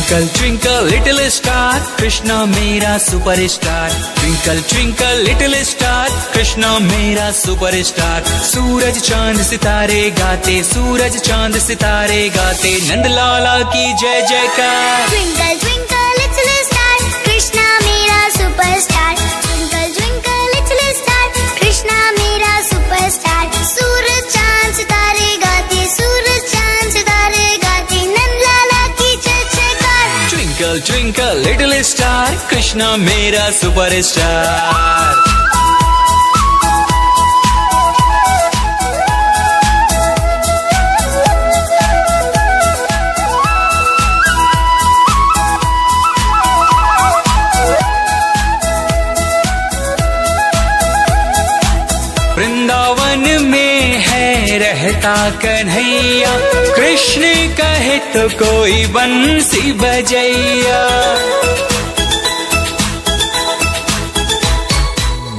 Twinkle twinkle little star Krishna मेरा superstar. Twinkle twinkle little star Krishna मेरा superstar. सूरज चांद सितारे गाते, सूरज चांद सितारे गाते, नंदलाला की जय जयकार। Twinkle twinkle little star Krishna मेरा superstar. Twinkle twinkle little star Krishna मेरा सुपरस्टार। सूरज चांद सितारे गाते, सूरज चांद सितारे गाते, नंदलाला की जय जयकार। Twinkle twinkle little star Krishna मेरा सुपरस्टार। वृंदावन में है रहता कन्हैया, कृष्ण कहे तो कोई बंसी बजैया।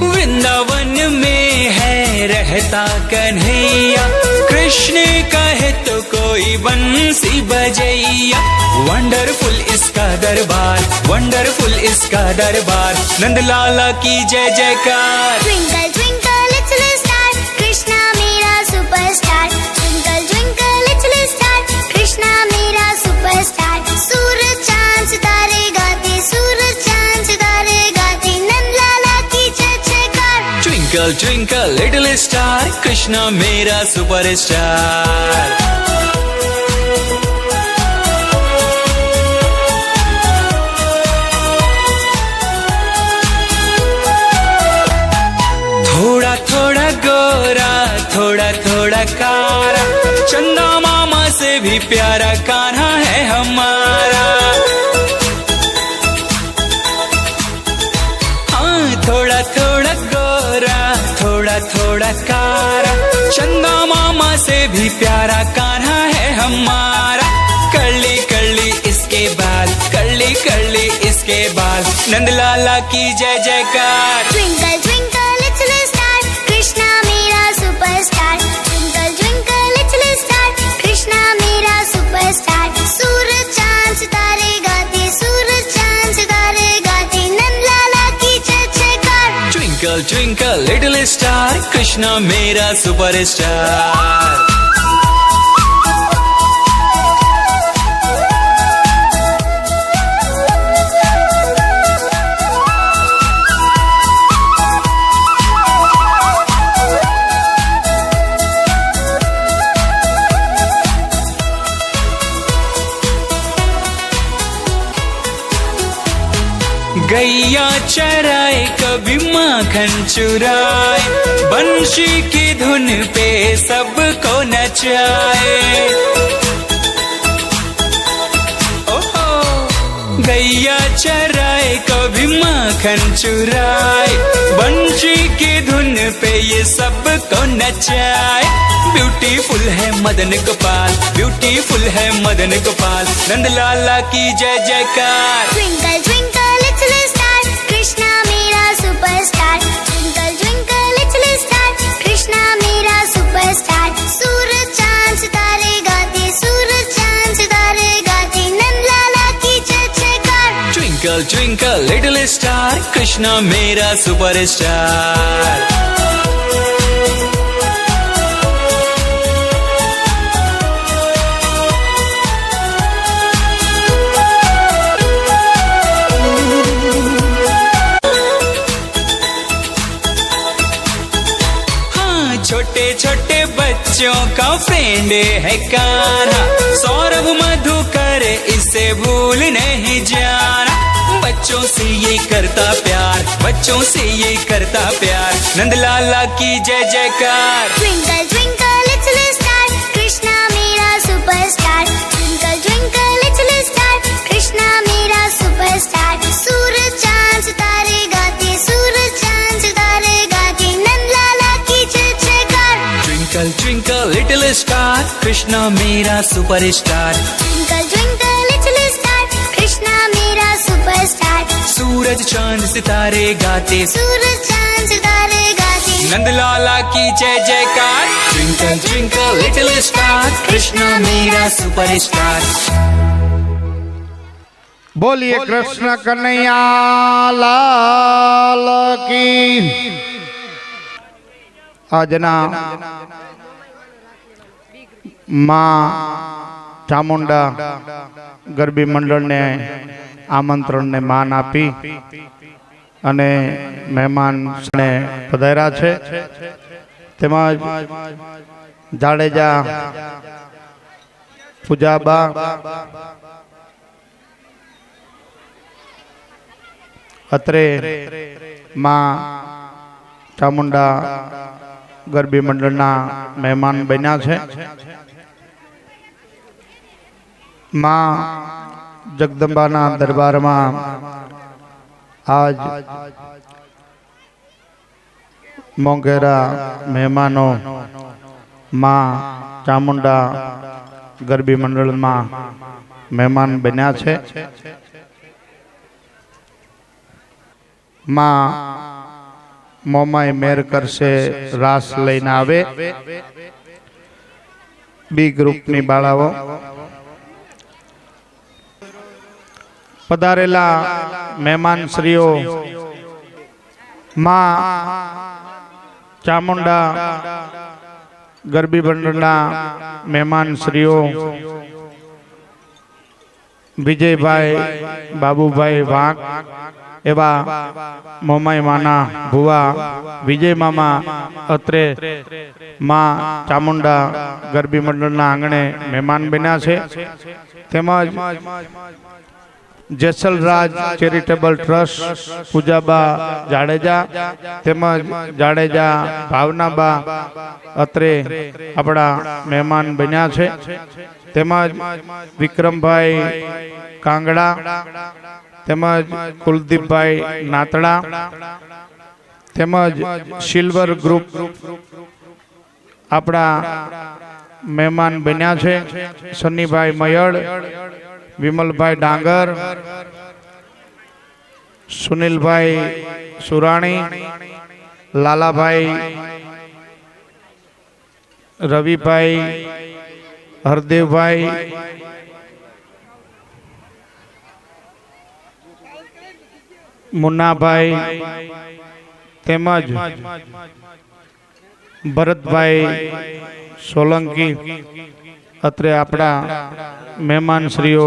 वृंदावन में है रहता कन्हैया, कृष्ण कहे तो कोई बंसी बजैया। वंडरफुल इसका दरबार, वंडरफुल इसका दरबार, नंदलाला की जय जयकार। Twinkle twinkle little star Krishna मेरा superstar. Twinkle twinkle little star Krishna मेरा सुपरस्टार। सूरज चांद सितारे गाते, सूरज चांद सितारे गाते, नंदलाला की जय जयकार। Twinkle twinkle little star Krishna मेरा सुपरस्टार। थोड़ा थोड़ा गोरा, थोड़ा थोड़ा कारा, चंदा मामा से भी प्यारा कान्हा है हमारा। हाँ, थोड़ा थोड़ा गोरा, थोड़ा थोड़ा कारा, चंदा मामा से भी प्यारा कान्हा है हमारा। कर्ली कर्ली इसके बाल, कर्ली कर्ली इसके बाल, नंदलाला की जय जयकार। Twinkle twinkle little star Krishna मेरा superstar. Twinkle twinkle little star Krishna मेरा सुपरस्टार। सूरज चांद सितारे गाते, सूरज चांद सितारे गाते, नंदलाला की जय जयकार। Twinkle twinkle little star Krishna मेरा सुपरस्टार। गैया चराए कभी माखन चुराए, बंशी की धुन पे सबको नचाए। ओहो, गैया चराए कभी माखन चुराए, बंशी की धुन पे ये सबको नचाए। ब्यूटीफुल है मदन गोपाल, ब्यूटीफुल है मदन गोपाल, नंदलाला की जय जयकार। Twinkle twinkle little star Krishna मेरा superstar. Twinkle twinkle little star Krishna मेरा सुपरस्टार। सूरज चांद सितारे गाते, सूरज चांद सितारे गाते, नंदलाला की जय जयकार। Twinkle twinkle little star Krishna मेरा सुपरस्टार। छोटे छोटे बच्चों का फ्रेंड है कान्हा, सौरभ मधुकर इसे भूल नहीं जाना। बच्चों से ये करता प्यार, बच्चों से ये करता प्यार, नंदलाला की जय जयकार। Twinkle twinkle little star Krishna मेरा superstar. Twinkle twinkle little star Krishna मेरा सुपरस्टार। सूरज चांद सितारे गाते, सूरज चांद सितारे गाते, नंदलाला की जय जयकार। Twinkle twinkle little star Krishna मेरा superstar. Twinkle twinkle little star Krishna मेरा सुपरस्टार। सूरज चांद सितारे गाते, सूरज चांद सितारे गाते, नंदलाला की जय जयकार। Twinkle twinkle little star Krishna मेरा सुपरस्टार। बोलिए कृष्ण कन्हैया लाल की। આજના માં ચામુંડા ગરબી મંડળને આમંત્રણને માન આપી અને મહેમાન પધાર્યા છે, તેમજ જાડેજા પૂજાબા, અત્રે માં ચામુંડા ગરબી મંડળના મહેમાન બન્યા છે। માં જગદંબાના દરબારમાં આજ મોંઘેરા મહેમાનો માં ચામુંડા ગરબી મંડળમાં મહેમાન બન્યા છે। માં મોમાય મેર કરશે રાસ લઈને આવે। બી ગ્રુપની બાળાઓ પધારેલા મહેમાન શ્રીઓ, માં ચામુંડા ગરબી મંડળના મહેમાન શ્રીઓ વિજયભાઈ બાબુભાઈ વાંક એવા મોમાઈ માના ભુવા વિજય મામા અત્રે માં ચામુંડા ગરબી મંડળના આંગણે મહેમાન બન્યા છે। તેમજ જેસલરાજ ચેરિટેબલ ટ્રસ્ટ પૂજાબા જાડેજા તેમજ જાડેજા ભાવનાબા અત્રે આપણા મહેમાન બન્યા છે। તેમજ વિક્રમભાઈ કાંગડા તેમજ કુલદીપભાઈ નાતડા તેમજ સિલ્વર ગ્રુપ આપણા મહેમાન બન્યા છે। સન્નીભાઈ મયળ, વિમલભાઈ ડાંગર, સુનિલભાઈ સુરાણી, લાલાભાઈ, રવિભાઈ, હરદેવભાઈ, મુન્નાભાઈ તેમજ ભરતભાઈ સોલંકી અત્રે આપણા મહેમાન શ્રીઓ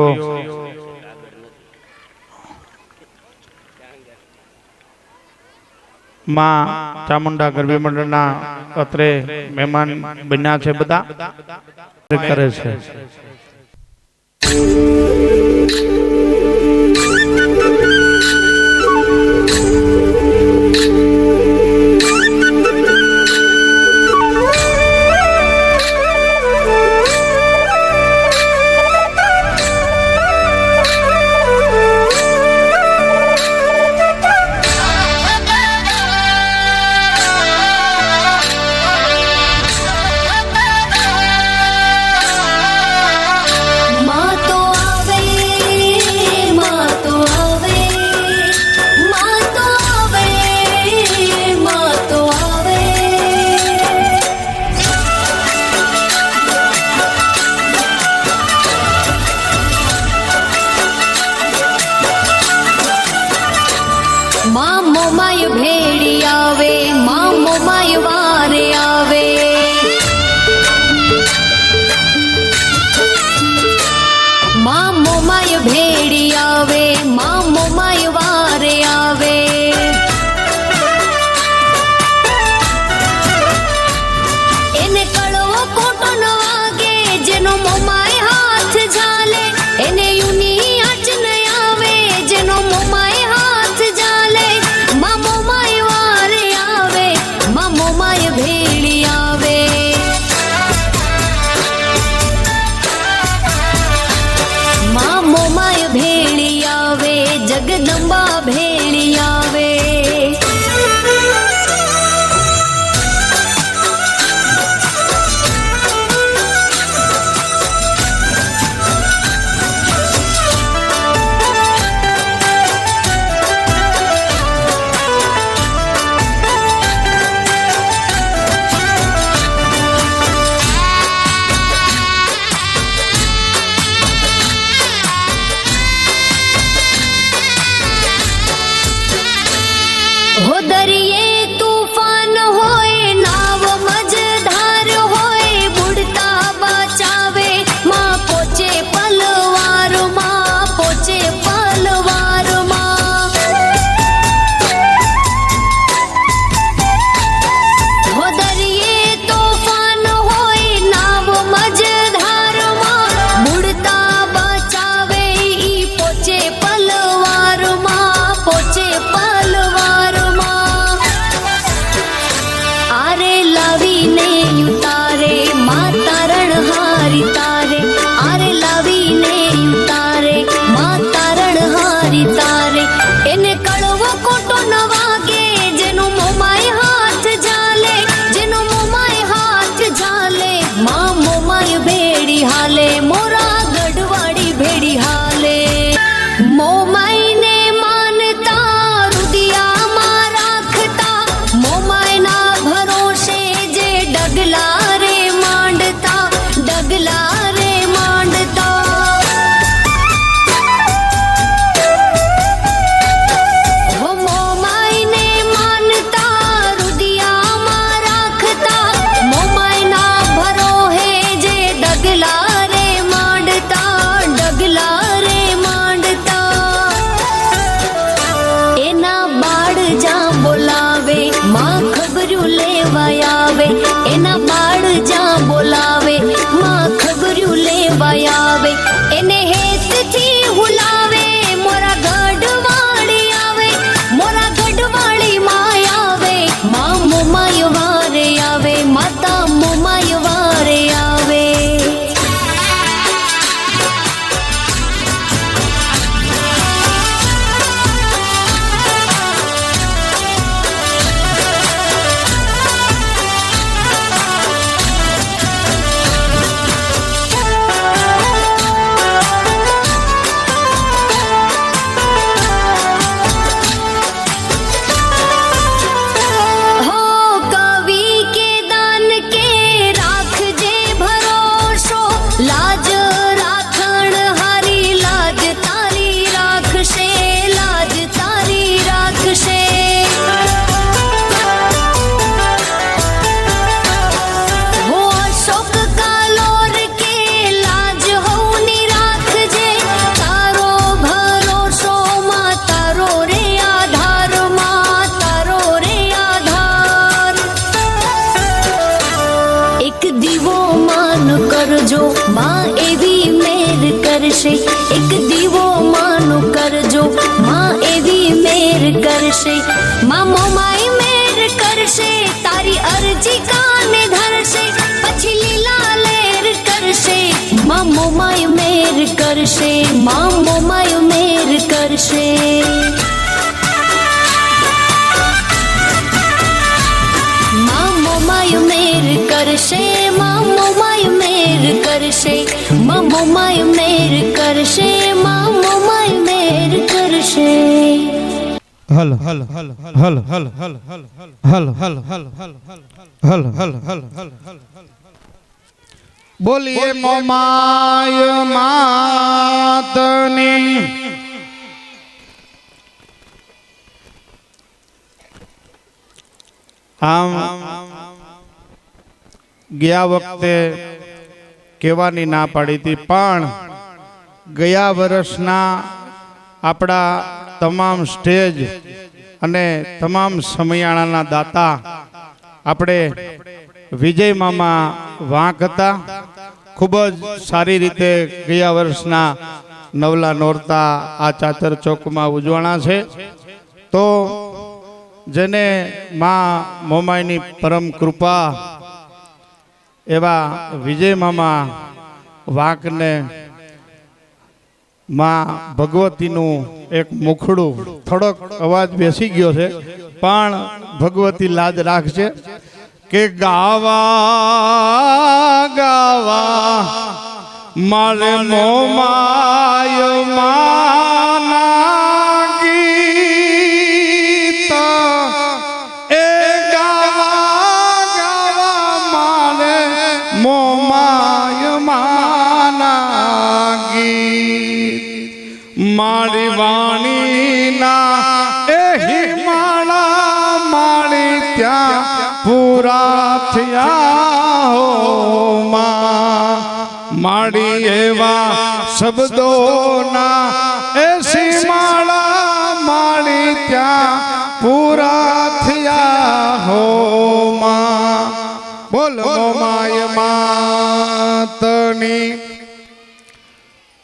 માં ચામુંડા ગરબી મંડળના અત્રે મહેમાન બન્યા છે, બધા કરે છે। જગદંબા ભેળી આવે। માન કરજો, માં એવી મેર કરશે. એક દીવો માનો કરજો, માં એવી મેર કરશે. માં મોમાઈ મેર કરશે, તારી અરજી કાને ધરશે. પછી લીલા લેર કરશે, માં મોમાઈ મેર કરશે, માં મોમાઈ મેર કરશે. માં મોમાઈ મેર કરશે, માં મોમાઈ મેર કરશે, માં મોમાઈ મેર કરશે, માં મોમાઈ મેર કરશે. હલ હલ હલ હલ હલ હલ હલ હલ હલ હલ હલ બોલીએ મોમાય માતની. આમ ગયા વખતે કહેવાની ના પાડી હતી, પણ ગયા વર્ષના આપણા તમામ સ્ટેજ અને તમામ સમયાણાના દાતા આપણે વિજય મામા વાંક હતા. ખૂબ જ સારી રીતે ગયા વર્ષના નવલા નોરતા આ ચાચર ચોકમાં ઉજવાણા છે. તો જેને માં મોમાઈની પરમ કૃપા એવા વિજય મામા વાંકને માં ભગવતીનું એક મુખડું, થોડોક અવાજ બેસી ગયો છે પણ ભગવતી લાજ રાખશે કે ગાવા ગાવા મારે મોમાય માના ગીત, એ ગાવા ગાવા મારે મોમાય માના ગીત. મારી વાણીના એ હિમાળા મારી ત્યાં પૂરા થયા હો માં. મારી એવા શબ્દોના એ સીમાળા મારી ત્યાં પૂરા થયા હો માં. બોલો મોમાય માતની.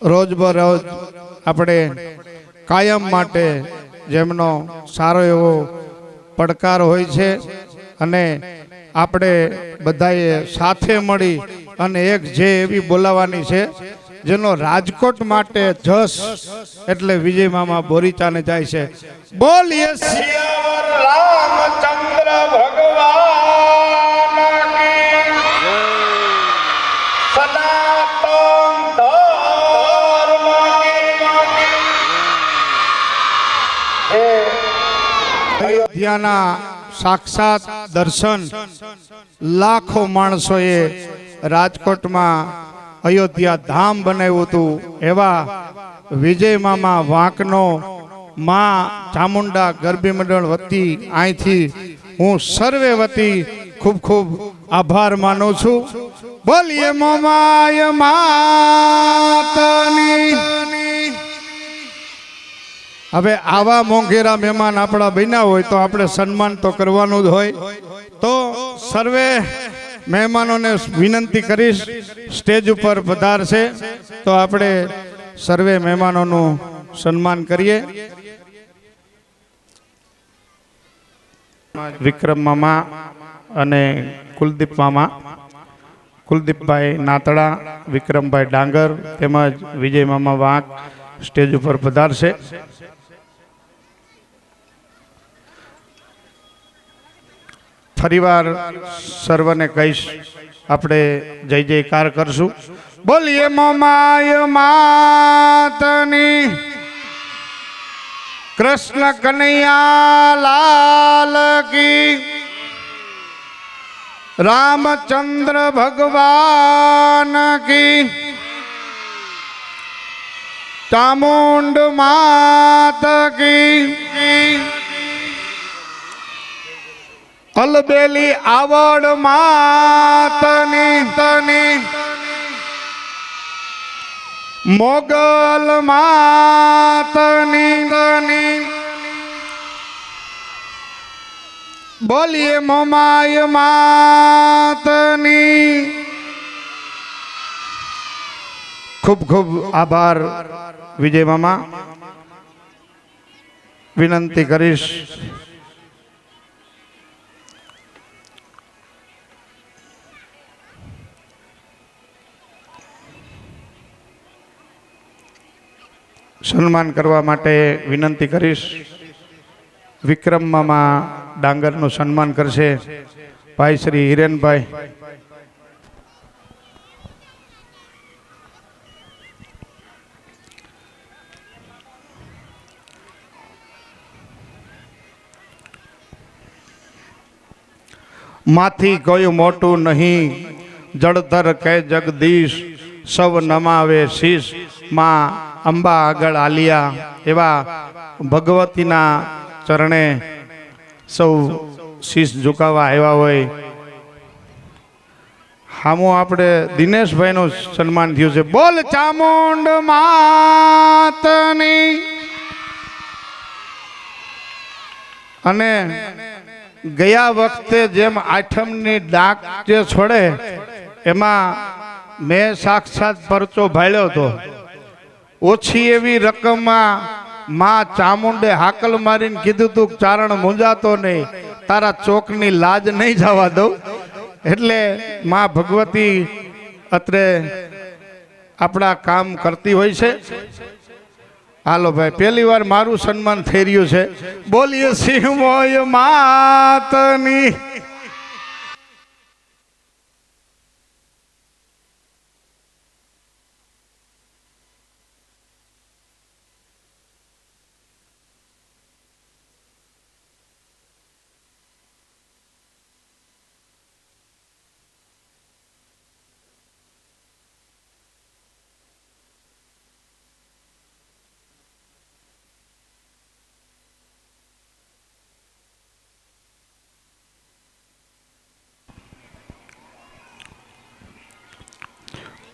રોજબરોજ આપણે કાયમ માટે જેમનો સારો એવો પડકાર હોય છે અને આપણે બધાએ સાથે મળી અને એક જે એવી બોલાવાની છે જેનો રાજકોટ માટે જસ એટલે વિજય મામા બોરીચાને જાય છે. બોલીએ સિયાવર રામચંદ્ર ભગવાન કી સનાતન ધર્મ કી. અયોધ્યાના સાક્ષાત દર્શન લાખો માણસોએ રાજકોટમાં અયોધ્યા ધામ બનાવ્યું હતું. એવા વિજય મામા વાંકનો માં ચામુંડા ગરબી મંડળ વતી અહીંથી હું સર્વે વતી ખૂબ ખૂબ આભાર માનું છું. બોલીએ મોમાય માતની. હવે આવા મોંઘેરા મહેમાન આપણા બન્યા હોય તો આપણે સન્માન તો કરવાનું જ હોય. તો સર્વે મહેમાનોને વિનંતી કરીશ સ્ટેજ ઉપર પધારશે તો આપણે સર્વે મહેમાનોનું સન્માન કરીએ. વિક્રમ મામા અને કુલદીપ મામા, કુલદીપભાઈ નાતડા, વિક્રમભાઈ ડાંગર તેમજ વિજય મામા વાંક સ્ટેજ ઉપર પધારશે. ફરીવાર સર્વને કહીશ આપણે જય જયકાર કરશું. બોલીએ મોમાય માતની. કૃષ્ણ કનૈયા લાલ કી. રામચંદ્ર ભગવાન કી. ચામુંડ માત કી. અલબેલી આવડ માતની તની. મોગલ માતની તની. બોલીએ મોમાય માતની. ખૂબ ખૂબ આભાર વિજય મામા. વિનંતી કરીશ સન્માન કરવા માટે વિનંતી કરીશ. વિક્રમ મામા ડાંગરનું સન્માન કરશે ભાઈ શ્રી હિરેનભાઈ. માથી કયું મોટું નહીં જળધર કે જગદીશ સૌ નમાવે શીશ. માં અંબા આગળ આલિયા એવા ભગવતીના ચરણે સૌ શીશ ઝુકાવા આવ્યા હોય. હામો આપણે દિનેશભાઈનું સન્માન થયું છે. બોલ ચામુંડ માતની. અને ગયા વખતે જેમ આઠમની ડાક જે છોડે એમાં મેં સાક્ષાત પરચો ભાળ્યો હતો. ઓછી એવી રકમમાં માં ચામુંડે હાકલ મારીને કીધું તું ચારણ મૂંઝાતો નહીં, તારા ચોકની લાજ નહીં જવા દઉં. એટલે માં ભગવતી અત્રે આપણા કામ કરતી હોય છે. હાલો ભાઈ, પહેલી વાર મારું સન્માન થઈ રહ્યું છે. બોલીએ સિંહોય માતની.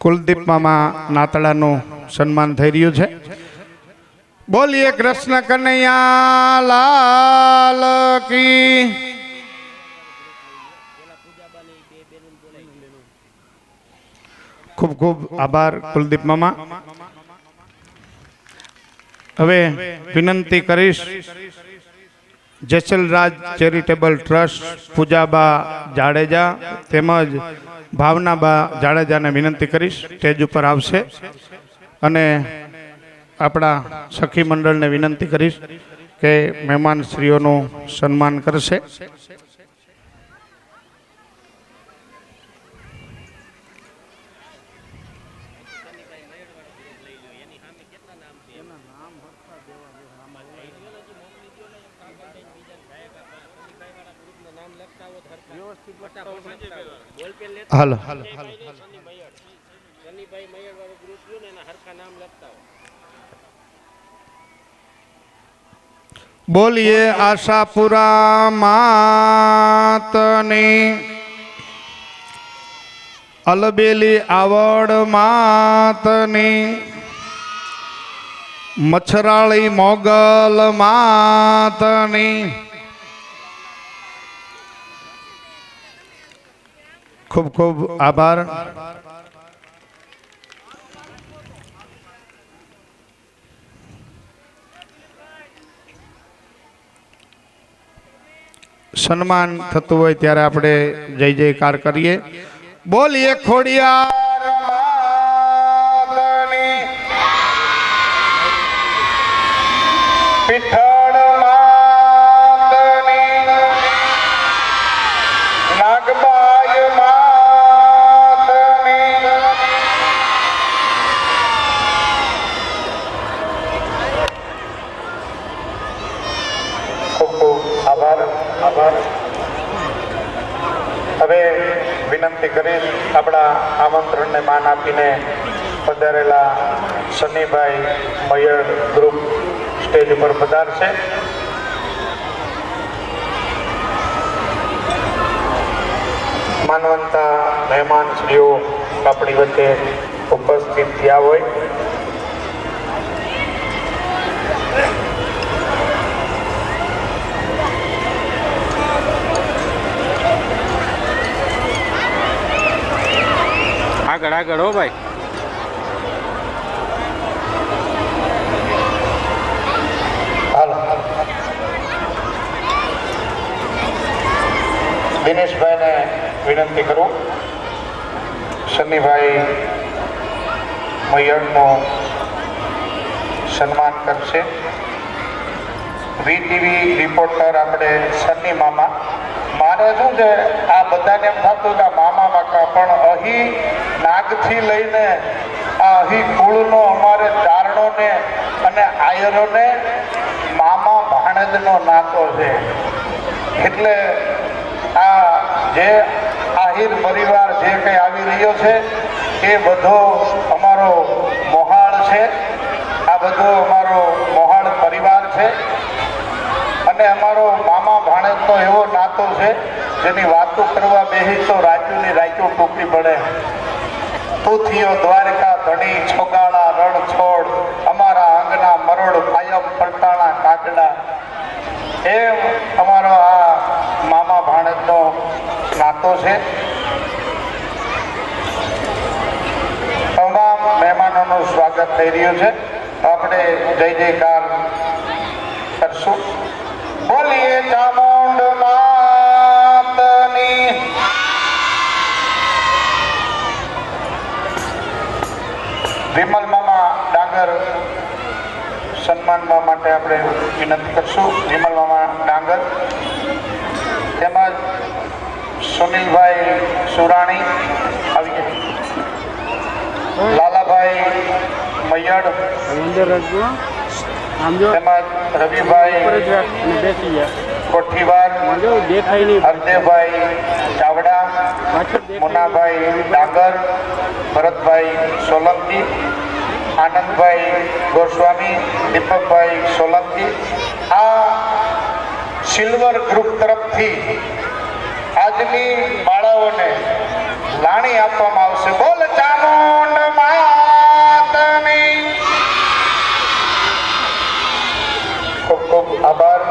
કુલદીપ મામા નાતડાનું સન્માન થઈ રહ્યું છે. બોલીએ કૃષ્ણ કનૈયા લાલ કી. ખૂબ ખૂબ આભાર કુલદીપ મામા. હવે વિનંતી કરીશ જેસલરાજ ચેરિટેબલ ટ્રસ્ટ પૂજાબા જાડેજા તેમજ ભાવનાબા જાડેજાને વિનંતી કરીશ સ્ટેજ ઉપર આવશે. અને આપણા સખી મંડળને વિનંતી કરીશ કે મહેમાન શ્રીઓનું સન્માન કરશે. હાલો બોલીએ આશાપુરા માતની. અલબેલી આવડ માતની. મચ્છરાળી મોગલ માતની. ખૂબ ખૂબ આભાર. સન્માન થતું હોય ત્યારે આપણે જય જયકાર કરીએ. બોલીએ ખોડિયાર માતની. પીઠળ માતની. નાગબાઈ માતની. ખૂબ ખૂબ આભાર. હવે વિનંતી કરીશ આપણા આમંત્રણને માન આપીને પધારેલા શનિભાઈ મયર ગ્રુપ સ્ટેજ ઉપર પધારશે. માનવંતા મહેમાન શ્રીઓ આપણી વચ્ચે ઉપસ્થિત થયા હોય. આગળ આગળ હો ભાઈ. દિનેશભાઈને વિનંતી કરું સન્નીભાઈ મૈયરનું સન્માન કરશે. વીટીવી રિપોર્ટર આપણે સન્ની મામા. મારે શું છે આ બધાને એમ થતું કે મામા માકા, પણ અહીં નાગથી લઈને આ અહીં કુળનો અમારે ચારણોને અને આયરોને મામા ભાણેજનો નાતો છે. એટલે આ જે આહિર પરિવાર જે કંઈ આવી રહ્યો છે એ બધો અમારો મોહાળ છે. આ બધો અમારો મોહાળ પરિવાર છે અને અમારો મામા ભાણેજનો એવો નાતો છે જેની વાતો કરવા બેસી તો રાજ્યોની રાજ્યો ટૂંકી પડે. તુથિયો દ્વારકા ધણી છોગાળા રણ છોડ, અમારા અંગના મરોડ કાયમ પડતાણા કાગડા. એમ અમારો આ મામા ભાણેજનો નાતો છે. તમામ મહેમાનોનું સ્વાગત થઈ રહ્યું છે. આપણે જય જયકાર કરશું. બોલીએ ચામુંડ માતની. વિમલ મામા ડાંગર સન્માનવા માટે આપણે વિનંતી કરશું. વિમલ મામા ડાંગર તેમજ સુનિલભાઈ સુરાણી આવી ગયા. લાલાભાઈ મૈયડ તેમજ રવિભાઈ કોઠીવાર, હરદેવભાઈ ચાવડા, મુનાભાઈ ડાંગર, ભરતભાઈ સોલંકી, આનંદભાઈ ગોસ્વામી, દીપકભાઈ સોલંકી. આ સિલ્વર ગ્રુપ તરફથી આજની બાળાઓને લાણી આપવામાં આવશે. બોલ ચામુંડ માતની. ખૂબ ખૂબ આભાર.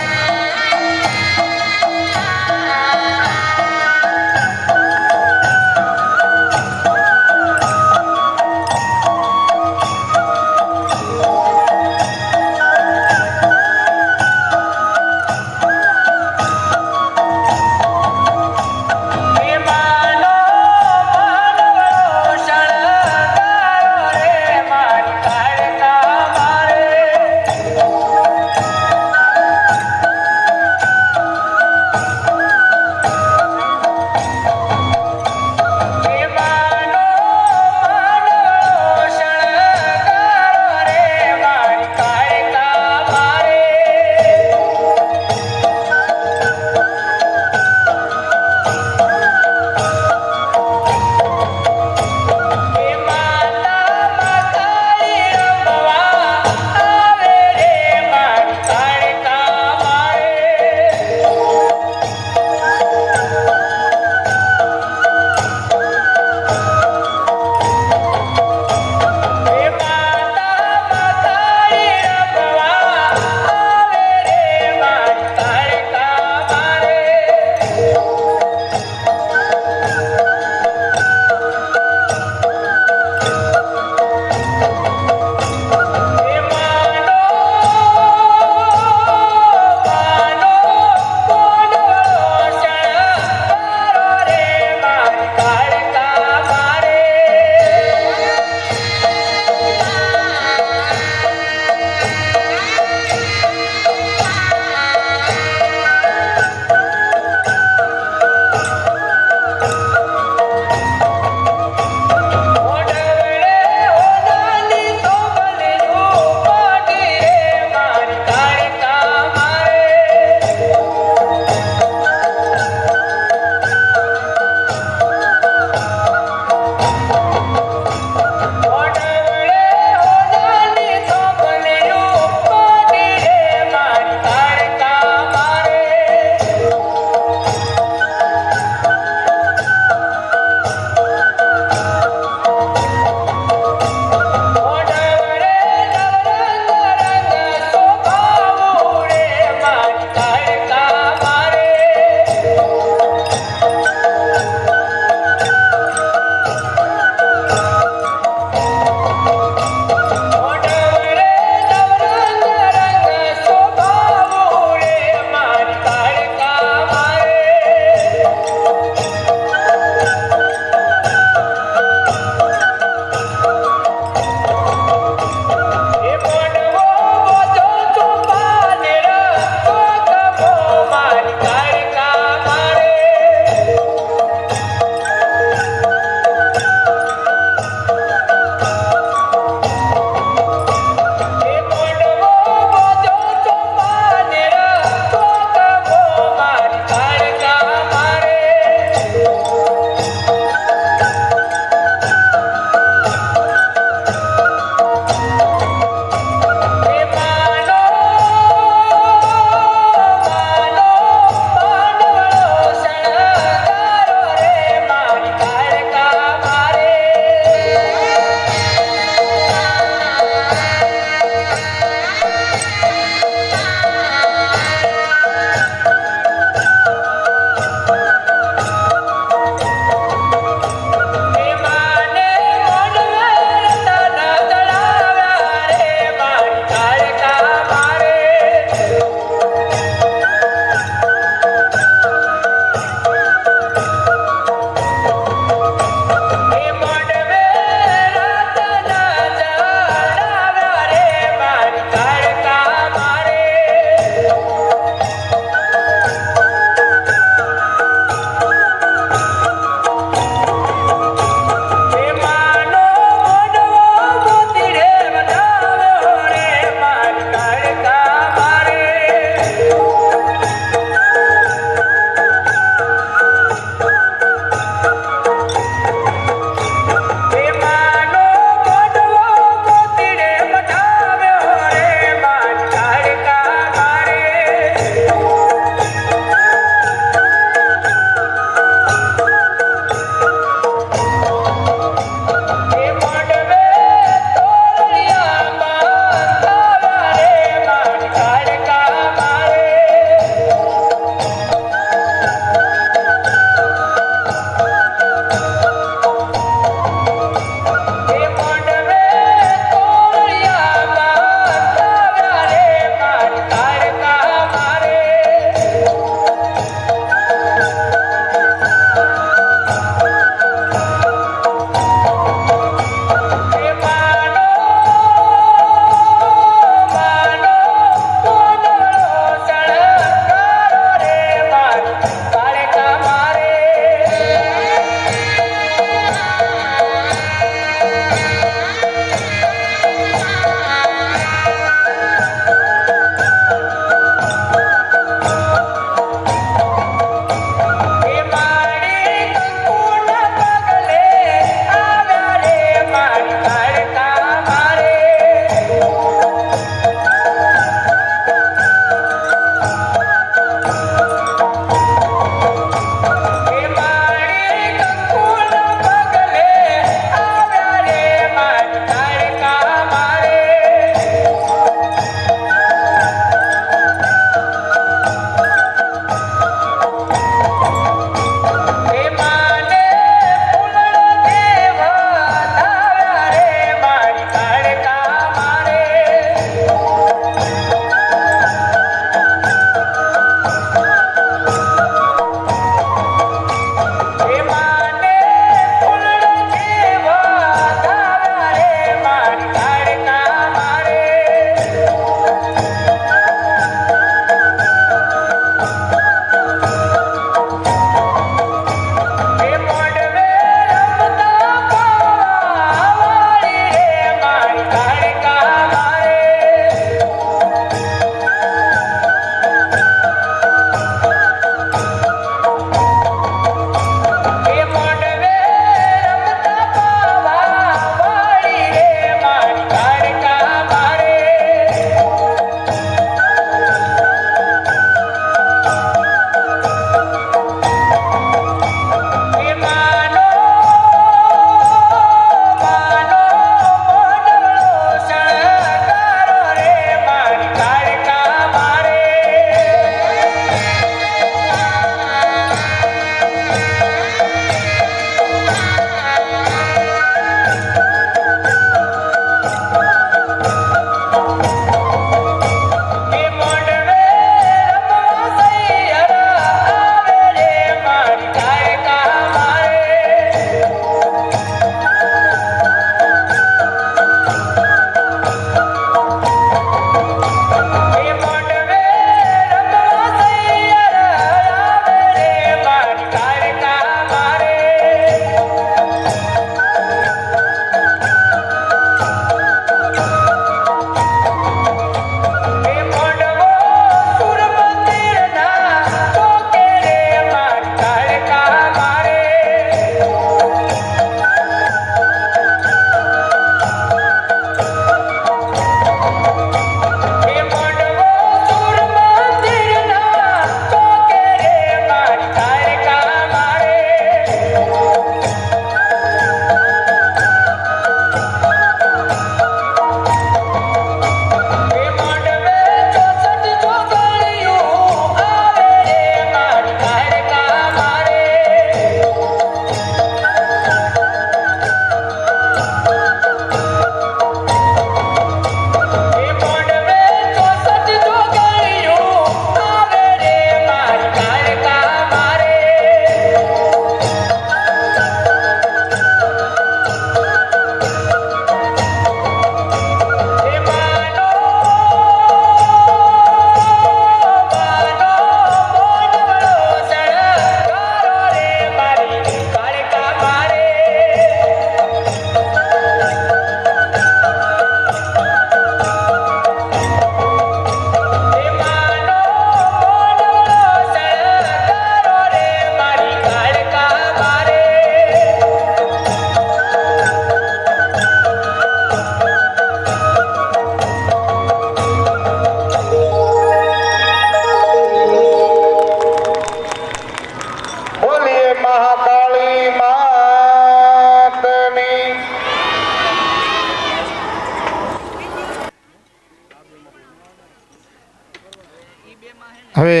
હવે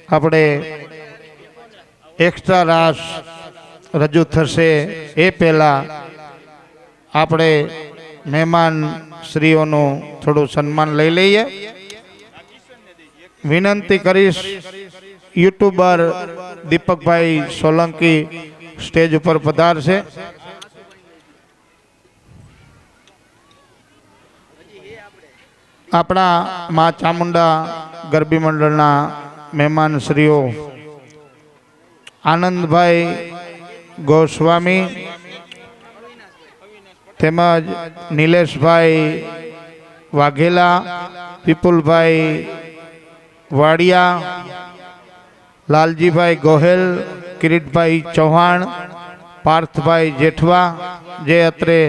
આપણે એક્સ્ટ્રા રાસ રજૂ થશે એ પહેલા આપણે મહેમાન શ્રીઓનું થોડું સન્માન લઈ લઈએ. વિનંતી કરીશ યુટ્યુબર દીપકભાઈ સોલંકી સ્ટેજ ઉપર પધારશે. આપણા મા ચામુંડા ગરબી મંડળના મહેમાન શ્રીઓ આનંદભાઈ ગોસ્વામી તેમજ નિલેશભાઈ વાઘેલા, વિપુલભાઈ વાડિયા, લાલજીભાઈ ગોહેલ, કિરીટભાઈ ચૌહાણ, પાર્થભાઈ જેઠવા જે અત્રે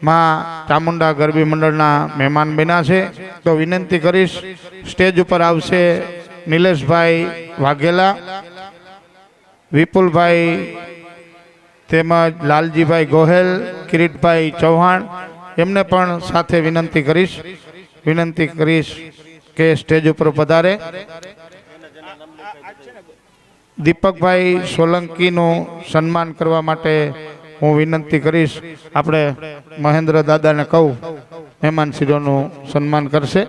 માં ચામુંડા ગરબી મંડળના મહેમાન બન્યા છે. તો વિનંતી કરીશ સ્ટેજ ઉપર આવશે નિલેશભાઈ વાઘેલા, વિપુલભાઈ તેમજ લાલજીભાઈ ગોહેલ, કિરીટભાઈ ચૌહાણ, એમને પણ સાથે વિનંતી કરીશ કે સ્ટેજ ઉપર પધારે. દીપકભાઈ સોલંકીનું સન્માન કરવા માટે હું વિનંતી કરીશ. આપણે મહેન્દ્ર દાદાને કહું મહેમાન શ્રીઓનું સન્માન કરશે.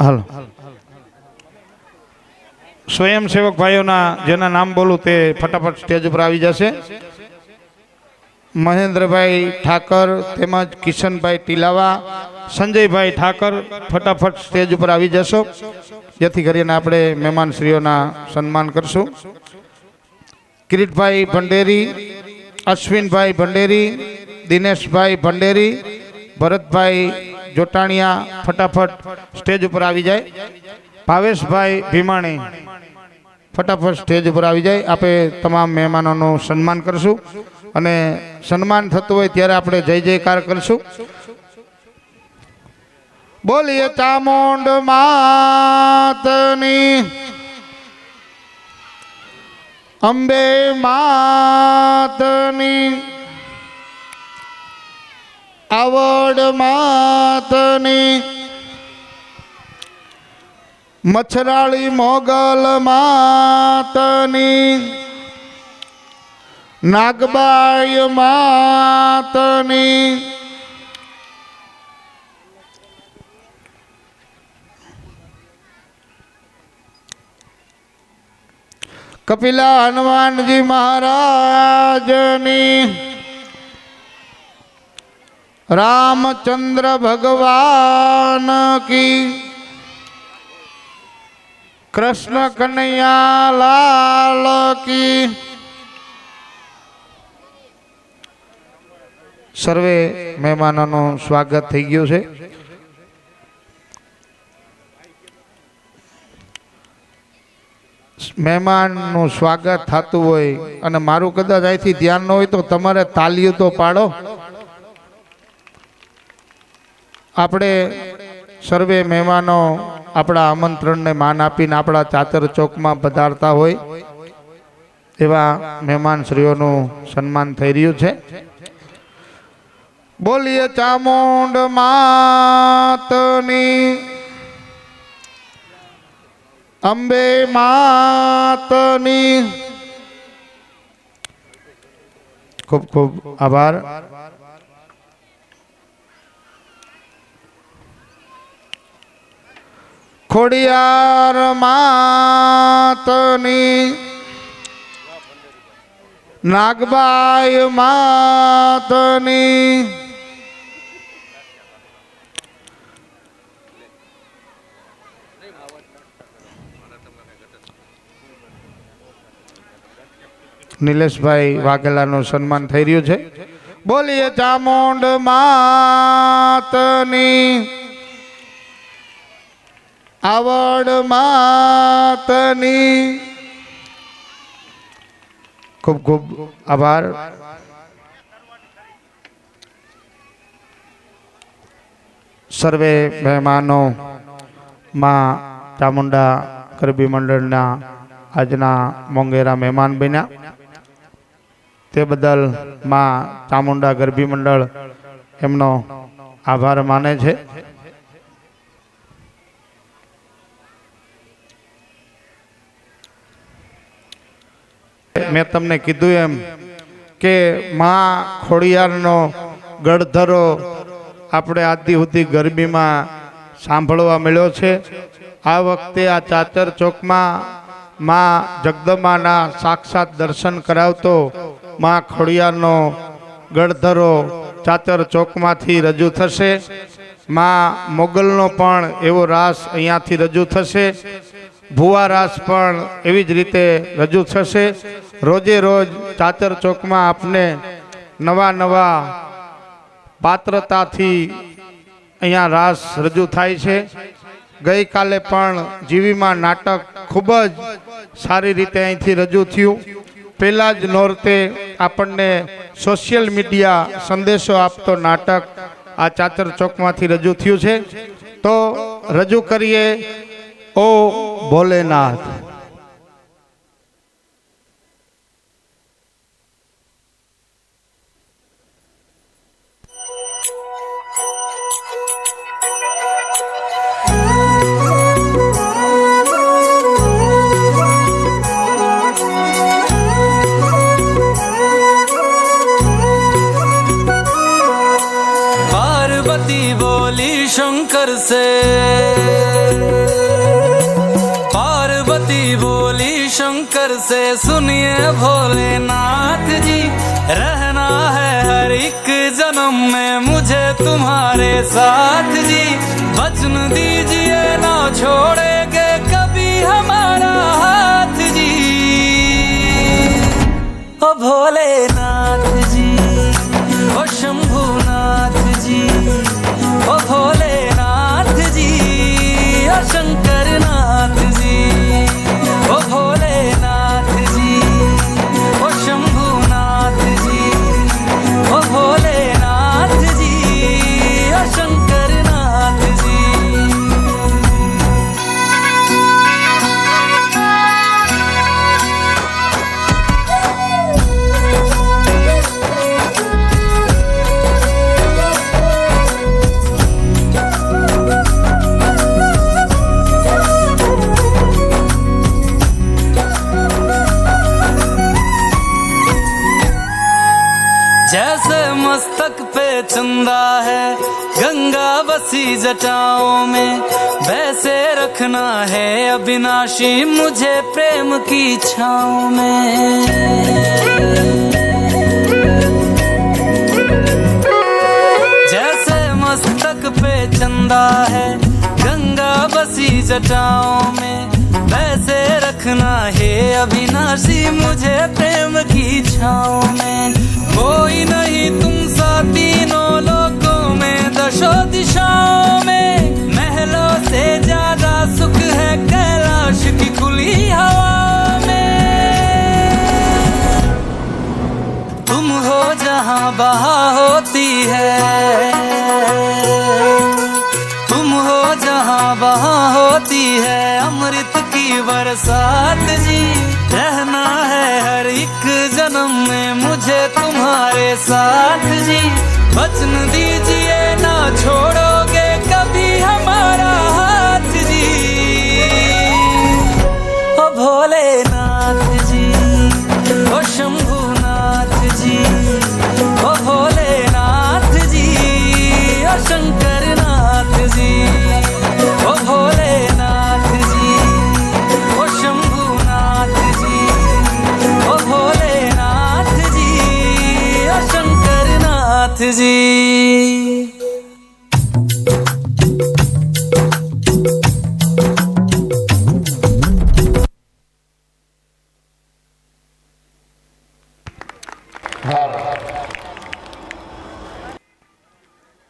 હાલો, સ્વયંસેવક ભાઈઓના જેના નામ બોલું તે ફટાફટ સ્ટેજ ઉપર આવી જશે. મહેન્દ્રભાઈ ઠાકર તેમજ કિશનભાઈ ટીલાવા, સંજયભાઈ ઠાકર ફટાફટ સ્ટેજ ઉપર આવી જશો, જેથી કરીને આપણે મહેમાન શ્રીઓના સન્માન કરશું. કિરીટભાઈ ભંડેરી, અશ્વિનભાઈ ભંડેરી, દિનેશભાઈ ભંડેરી, ભરતભાઈ જોટાણીયા ફટાફટ સ્ટેજ ઉપર આવી જાય. ભાવેશભાઈ ભીમાણી ફટાફટ સ્ટેજ ઉપર આવી જાય. આપણે તમામ મહેમાનોનું સન્માન કરશું અને સન્માન થતું હોય ત્યારે આપણે જય જયકાર કરશું. બોલીએ ચામુંડ માતની, અંબે માતની, આવડ માતની, મચ્છરાળી મોગલ માતની, નાગબાઈ માતની, કપિલા હનુમાનજી મહારાજની, રામચંદ્ર ભગવાન કી, કૃષ્ણ કનૈયા લાલ કી. સર્વે મહેમાનોનું સ્વાગત થઈ ગયું છે. મહેમાનનું સ્વાગત થતું હોય અને મારું કદાચ અહીંથી ધ્યાન ન હોય તો તમારે તાલીઓ તો પાડો. આપણે સર્વે મહેમાનો આપણા આમંત્રણને માન આપીને આપણા ચાતર ચોકમાં પધારતા હોય એવા મહેમાન શ્રીઓનું સન્માન થઈ રહ્યું છે. બોલીએ ચામુંડ માતની, અંબે માતની. ખૂબ ખૂબ આભાર. ખોડિયાર માતની, નાગબાઈ માતની, નિલેશભાઈ વાઘેલાનું સન્માન થઈ રહ્યું છે. બોલીએ ચામુંડ માતની, આવડ માતની. ખૂબ ખૂબ આભાર. સર્વે મહેમાનો માં ચામુંડા ગરબી મંડળના આજના મોંઘેરા મહેમાન બન્યા તે બદલ માં ચામુંડા ગરબી મંડળ એમનો આભાર માને છે। મેં તમને કીધું એમ કે માં ખોડિયારનો ગળધરો આપણે આદિ સુધી ગરબીમાં સાંભળવા મળ્યો છે। આ વખતે આ ચાચર ચોકમાં માં જગદંબાના સાક્ષાત દર્શન કરાવતો માં ખોડિયારનો ગળધરો ચાચર ચોકમાંથી રજૂ થશે। માં મોગલનો પણ એવો રાસ અહીંયાથી રજૂ થશે। ભુવા રાસ પણ એવી જ રીતે રજૂ થશે। રોજે રોજ ચાચર ચોકમાં આપને નવા નવા પાત્રતાથી અહીંયા રાસ રજૂ થાય છે। ગઈકાલે પણ જીવીમાં નાટક ખૂબ જ સારી રીતે અહીંથી રજૂ થયું। પહેલા જ નોરતે આપણને સોશિયલ મીડિયા સંદેશો આપતો નાટક આ ચાચર ચોકમાંથી રજૂ થયું છે। તો રજૂ કરીએ ઓ ભોલેનાથ। शंकर से पार्वती बोली शंकर से सुनिए भोलेनाथ जी रहना है हर एक जन्म में मुझे तुम्हारे साथ जी वचन दीजिए ना छोड़ेंगे कभी हमारा हाथ जी ओ भोलेनाथ जी ओ शंभुनाथ जी ओ भोलेनाथ जी ओ शंकरनाथ जी ओ भोलेनाथ जी ओ शंभुनाथ जी ओ भोलेनाथ जी ओ शंकरनाथ जी। जैसे मस्तक पे चंदा है गंगा बसी जटाओं में वैसे रखना है अविनाशी मुझे प्रेम की छाँव में। जैसे मस्तक पे चंदा है गंगा बसी जटाओं में वैसे रखना है अविनाशी मुझे प्रेम की छाँव में। कोई नहीं तुम सा तीनों लोकों में दशों दिशाओं में महलों से ज्यादा सुख है कैलाश की खुली हवा में। तुम हो जहाँ बहा होती है तुम हो जहाँ बहा होती है अमृत की बरसात जी रहना है हर एक जन्म में मुझे तुम्हारे साथ जी वचन दीजिए ना छोड़ोगे कभी हमारा हाथ जी ओ भोलेनाथ जी ओ शंभुनाथ जी ओ भोलेनाथ जी ओ शंकरनाथ जी ओ भोलेनाथ जी ओ शंभुनाथ जी ओ भोलेनाथ जी ओ शंकरनाथ जी।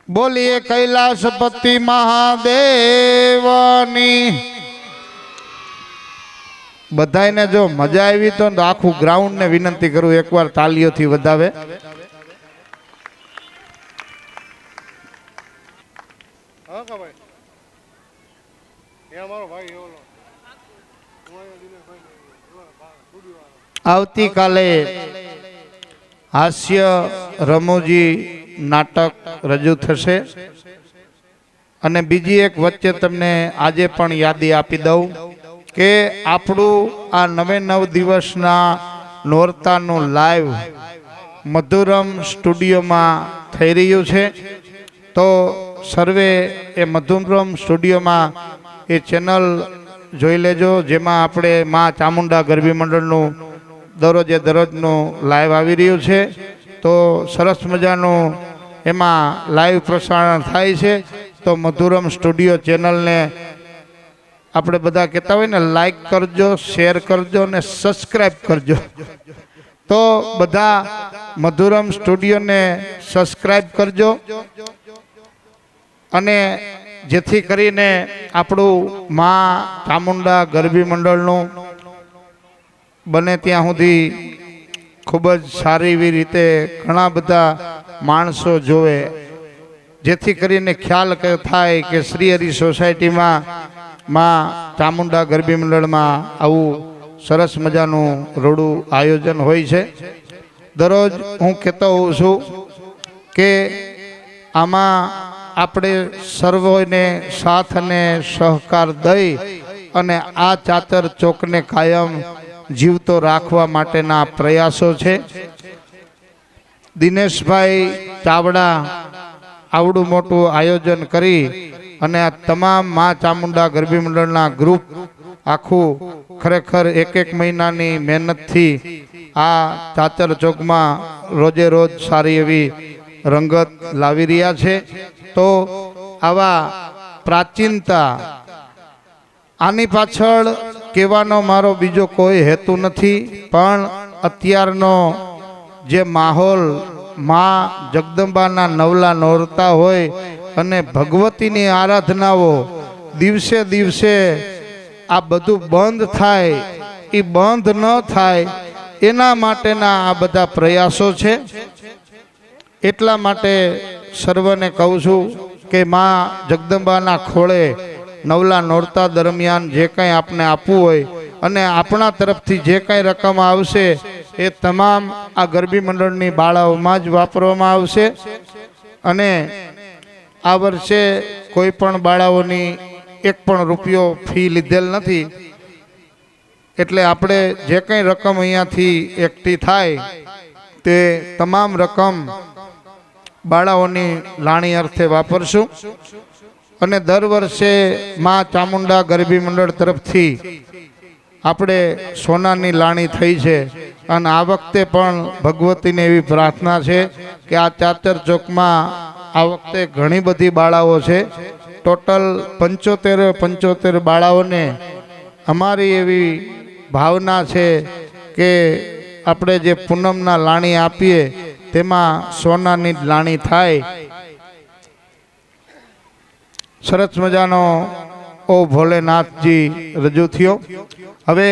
બોલીએ કૈલાસપતિ મહાદેવની। બધાને જો મજા આવી તો આખું ગ્રાઉન્ડ ને વિનંતી કરું એકવાર તાલીઓથી વધાવે। આવતીકાલે હાસ્ય રમૂજી નાટક રજૂ થશે અને બીજી એક વચ્ચે તમને આજે પણ યાદી આપી દઉં કે આપણું આ 9 દિવસના નોરતાનું લાઈવ મધુરમ સ્ટુડિયોમાં થઈ રહ્યું છે. તો સર્વે એ મધુરમ સ્ટુડિયોમાં એ ચેનલ જોઈ લેજો, જેમાં આપણે માં ચામુંડા ગરબી મંડળનું દરરોજે દરરોજનું લાઈવ આવી રહ્યું છે. તો સરસ મજાનું એમાં લાઈવ પ્રસારણ થાય છે. તો મધુરમ સ્ટુડિયો ચેનલને આપણે બધા કહેતા હોય ને, લાઈક કરજો, શેર કરજો અને સબસ્ક્રાઈબ કરજો. તો બધા મધુરમ સ્ટુડિયોને સબસ્ક્રાઈબ કરજો અને જેથી કરીને આપણું માં ચામુંડા ગરબી મંડળનું બને ત્યાં સુધી ખૂબ જ સારી એવી રીતે ઘણા બધા માણસો જોવે, જેથી કરીને ખ્યાલ થાય કે શ્રી હરિ સોસાયટીમાં માં ચામુંડા ગરબી મંડળમાં આવું સરસ મજાનું રોડું આયોજન હોય છે. દરરોજ હું કહેતો હોઉં છું કે આમાં આપણે સર્વોને સાથ અને સહકાર દઈ અને આ ચાતર ચોકને કાયમ જીવતો રાખવા માટેના પ્રયાસો છે. દિનેશભાઈ ચાવડા આવડું મોટું આયોજન કરી અને આ તમામ માં ચામુંડા ગરબી મંડળના ગ્રુપ આખું ખરેખર એક મહિનાની મહેનતથી આ ચાતર ચોકમાં રોજે રોજ સારી એવી રંગત લાવી રહ્યા છે. તો આવા પ્રાચીનતા, આની પાછળ કહેવાનો મારો બીજો કોઈ હેતુ નથી, પણ અત્યારનો જે માહોલ માં જગદંબાના નવલા નોરતા હોય અને ભગવતીની આરાધનાઓ દિવસે દિવસે આ બધું બંધ થાય, એ બંધ ન થાય એના માટેના આ બધા પ્રયાસો છે. એટલા માટે સર્વને કહું છું કે માં જગદંબાના ખોળે નવલા નોરતા દરમિયાન જે કંઈ આપણે આપવું હોય અને આપણા તરફથી જે કંઈ રકમ આવશે એ તમામ આ ગરબી મંડળની બાળાઓમાં જ વાપરવામાં આવશે. અને આ વર્ષે કોઈ પણ બાળાઓની એક પણ રૂપિયો ફી લીધેલ નથી. એટલે આપણે જે કંઈ રકમ અહીંયાથી એકઠી થાય તે તમામ રકમ બાળાઓની લાણી અર્થે વાપરશું. અને દર વર્ષે માં ચામુંડા ગરબી મંડળ તરફથી આપણે સોનાની લાણી થઈ છે અને આ વખતે પણ ભગવતીને એવી પ્રાર્થના છે કે આ ચાતર ચોકમાં આ વખતે ઘણી બધી બાળાઓ છે. ટોટલ 75 બાળાઓને અમારી એવી ભાવના છે કે આપણે જે પૂનમના લાણી આપીએ તેમાં સોનાની લાણી થાય. સરસ મજાનો ઓ ભોલેનાથજી રજૂ થયો. હવે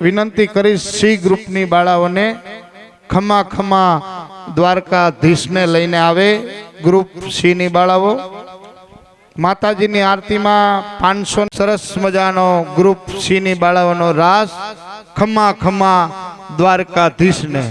વિનંતી કરીશ સી ગ્રુપની બાળાઓને ખમા ખમા દ્વારકાધીશને લઈને આવે. ગ્રુપ સી ની બાળાઓ માતાજીની આરતીમાં 500 સરસ મજાનો ગ્રુપ સી ની બાળાઓનો રાસ ખમા ખમા દ્વારકાધીશને.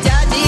જાજી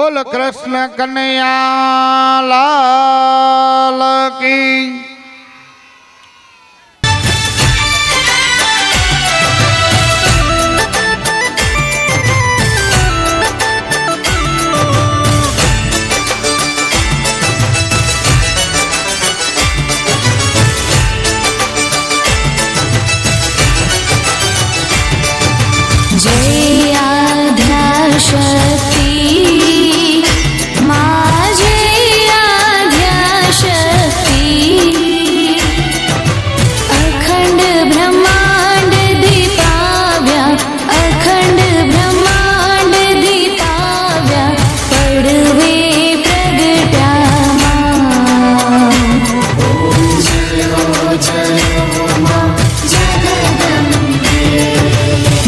बोल कृष्ण कन्हैया लाल की। जय आद्याशक्ति माँ जय आद्याशक्ति अखंड ब्रह्मांड दीपाव्या अखंड ब्रह्मांड दीपाव्या पड़वे प्रगट्या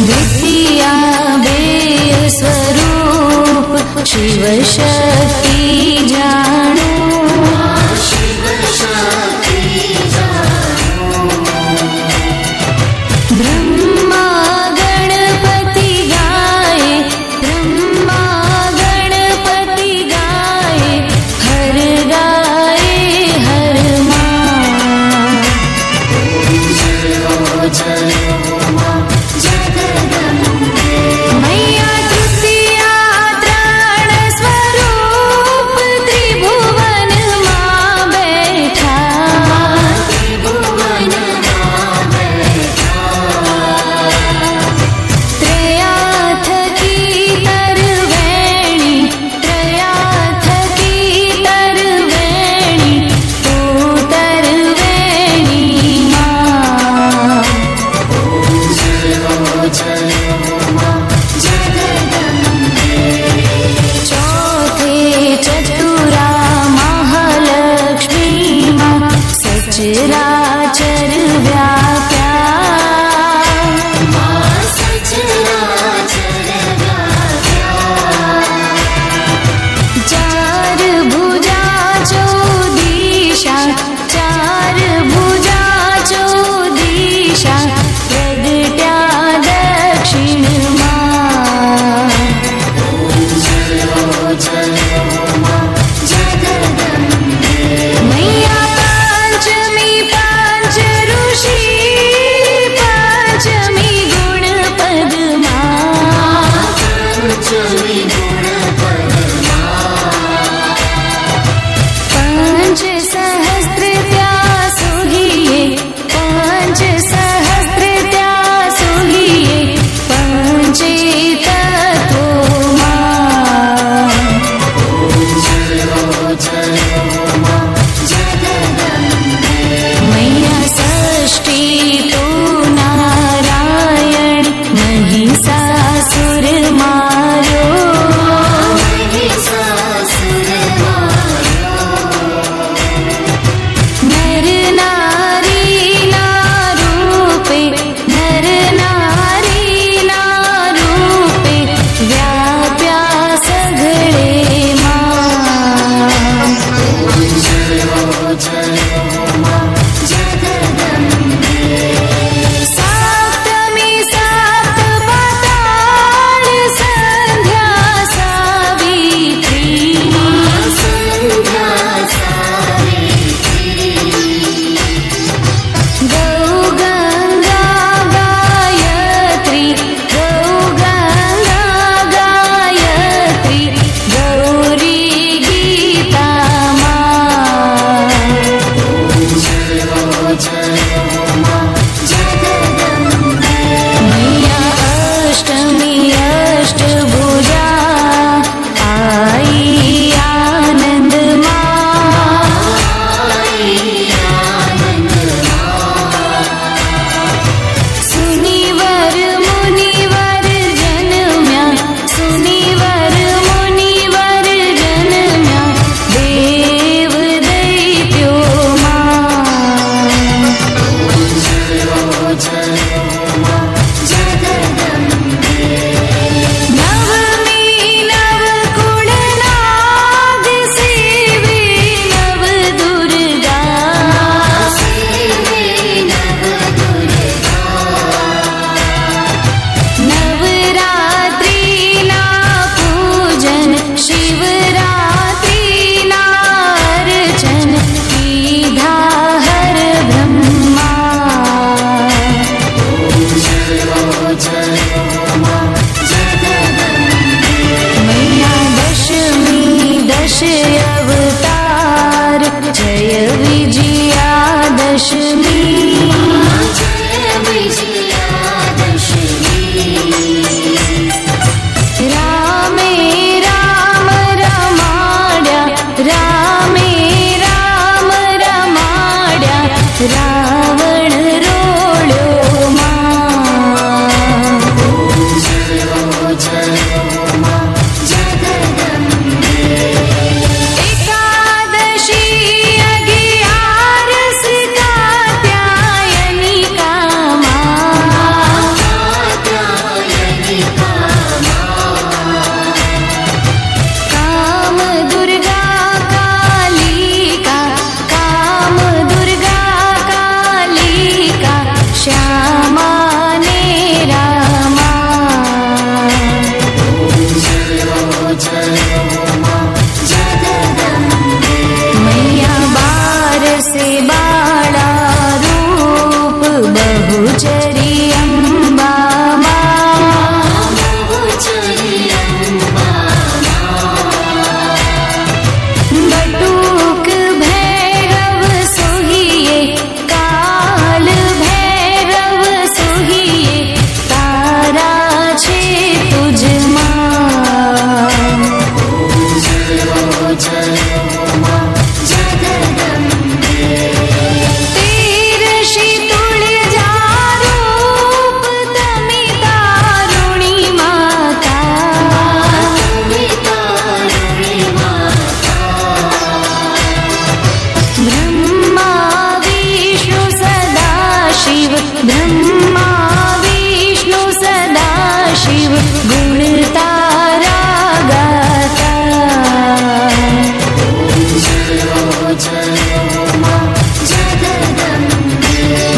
द्वितीया बेय स्वरूप शिव शक्ति जानो ब्रह्मा गणपति गाए ब्रह्मा गणपति गाए हर माँ मैया तृतीया त्राण स्वरूप त्रिभुवन माँ बैठा त्रयाथ की तरवेणी तू तरवेणी माँ चौथे चतुरा महालक्ष्मी माँ सचराचर व्याप्या चार भुजा चौदिशा प्रगट्या दक्षिण मैया पंचमी जय विजयादशमी जय विजयादशमी रामे राम रमाड्या रामे राम रमाड्या रावण रोळ्यो एकादशी अगियारस कात्यायनी कामा काम दुर्गा कालिका काम दुर्गा कालिका श्यामा ने रामा मैया बार से बाड़ा रूप बहुचरी अम्बा बटुक भैरव सोहिए काल भैरव सोहिए तारा छे तुझमा तेरशी तुळजा रूप तमी तारुणी माता ब्रह्मा विष्णु सदाशिव ब्रह्मा विष्णु सदाशिव गुण तारा गाता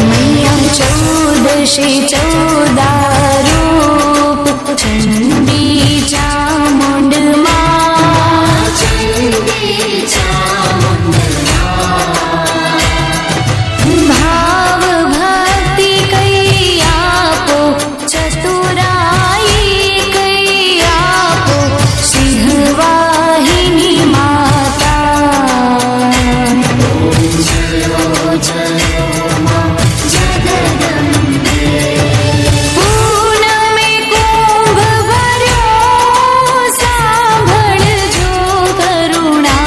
मैया चौदशे चौदा रूप चंडी चामुंडमा भाव भक्ति कैयापो चतुराई कैयापो सिंहवाहिनी माता पूनमे कुंभ भर्यो सांभळजो करुणा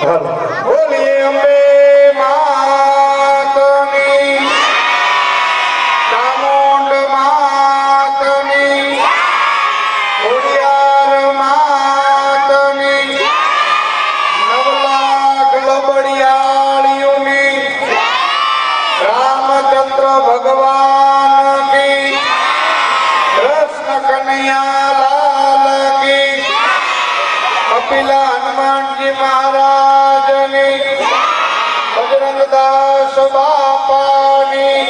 બોલીએ અંબે માતની, ચામુંડ માતની, ખોડિયાર માતની, નવલાખ લબડિયાળીઓની, રામચંદ્ર ભગવાન કી, કૃષ્ણ કનૈયા લાલ કી, કપિલા હનુમાનજી મહારાજની, બજરંગદાસ બાપાની,